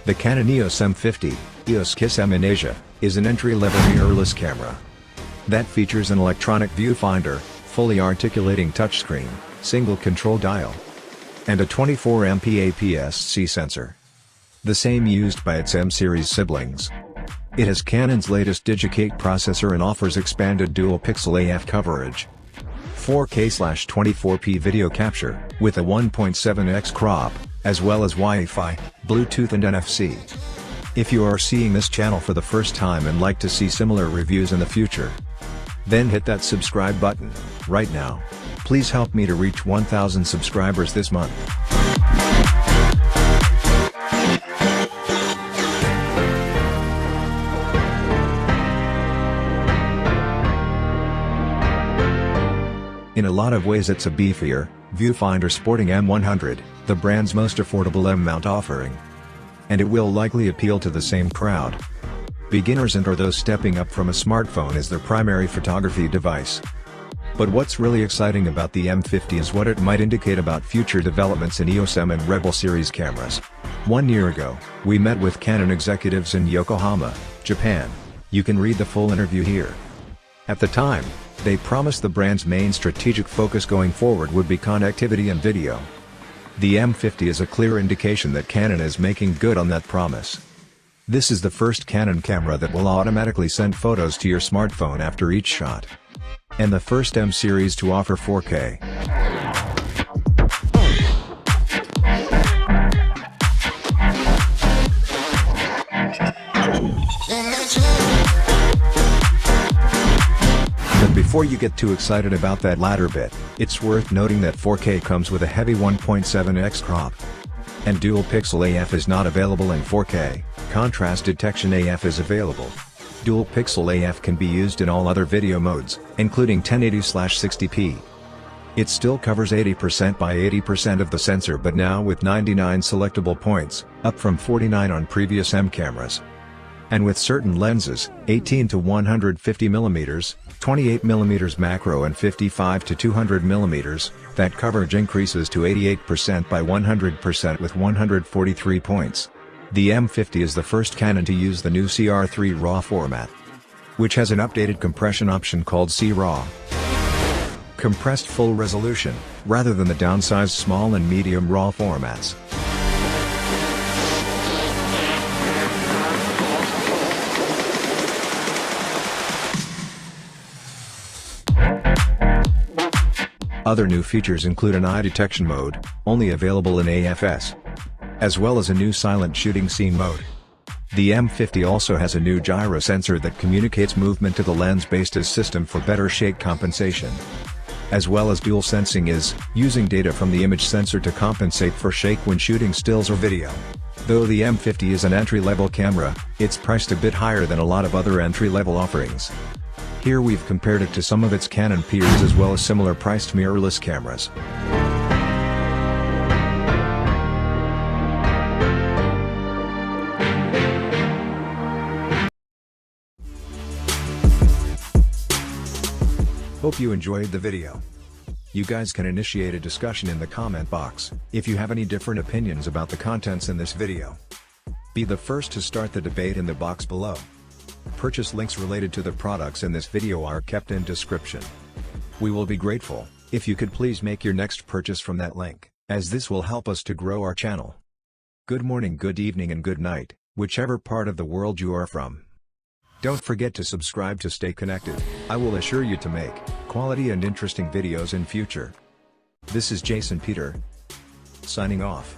The Canon EOS M50, EOS Kiss M in Asia, is an entry-level mirrorless camera that features an electronic viewfinder, fully articulating touchscreen, single control dial, and a 24MP APS-C sensor. The same used by its M-series siblings. It has Canon's latest Digi-8 processor and offers expanded dual-pixel AF coverage, 4K/24p video capture, with a 1.7x crop, as well as Wi-Fi, Bluetooth and NFC. If you are seeing this channel for the first time and like to see similar reviews in the future, then hit that subscribe button, right now. Please help me to reach 1,000 subscribers this month. In a lot of ways it's a beefier, viewfinder sporting M100, the brand's most affordable M-mount offering. And it will likely appeal to the same crowd. Beginners and or those stepping up from a smartphone as their primary photography device. But what's really exciting about the M50 is what it might indicate about future developments in EOS M and REVEW series cameras. 1 year ago, we met with Canon executives in Yokohama, Japan. You can read the full interview here. At the time, they promised the brand's main strategic focus going forward would be connectivity and video. The M50 is a clear indication that Canon is making good on that promise. This is the first Canon camera that will automatically send photos to your smartphone after each shot. And the first M series to offer 4K. But before you get too excited about that latter bit, it's worth noting that 4K comes with a heavy 1.7x crop. And dual pixel AF is not available in 4K, contrast detection AF is available. Dual pixel AF can be used in all other video modes, including 1080/60p. It still covers 80% by 80% of the sensor but now with 99 selectable points, up from 49 on previous M cameras. And with certain lenses, 18 to 150mm, 28mm macro and 55 to 200mm, that coverage increases to 88% by 100% with 143 points. The M50 is the first Canon to use the new CR3 RAW format, which has an updated compression option called C-RAW. Compressed full resolution, rather than the downsized small and medium RAW formats. Other new features include an eye detection mode, only available in AFS, as well as a new silent shooting scene mode. The M50 also has a new gyro sensor that communicates movement to the lens-based system for better shake compensation. As well as dual sensing is, using data from the image sensor to compensate for shake when shooting stills or video. Though the M50 is an entry-level camera, it's priced a bit higher than a lot of other entry-level offerings. Here we've compared it to some of its Canon peers as well as similar priced mirrorless cameras. Hope you enjoyed the video. You guys can initiate a discussion in the comment box, if you have any different opinions about the contents in this video. Be the first to start the debate in the box below. Purchase links related to the products in this video are kept in description. We will be grateful if you could please make your next purchase from that link, as this will help us to grow our channel. Good morning, good evening and good night, whichever part of the world you are from. Don't forget to subscribe to stay connected. I will assure you to make quality and interesting videos in future. This is Jason Peter, signing off.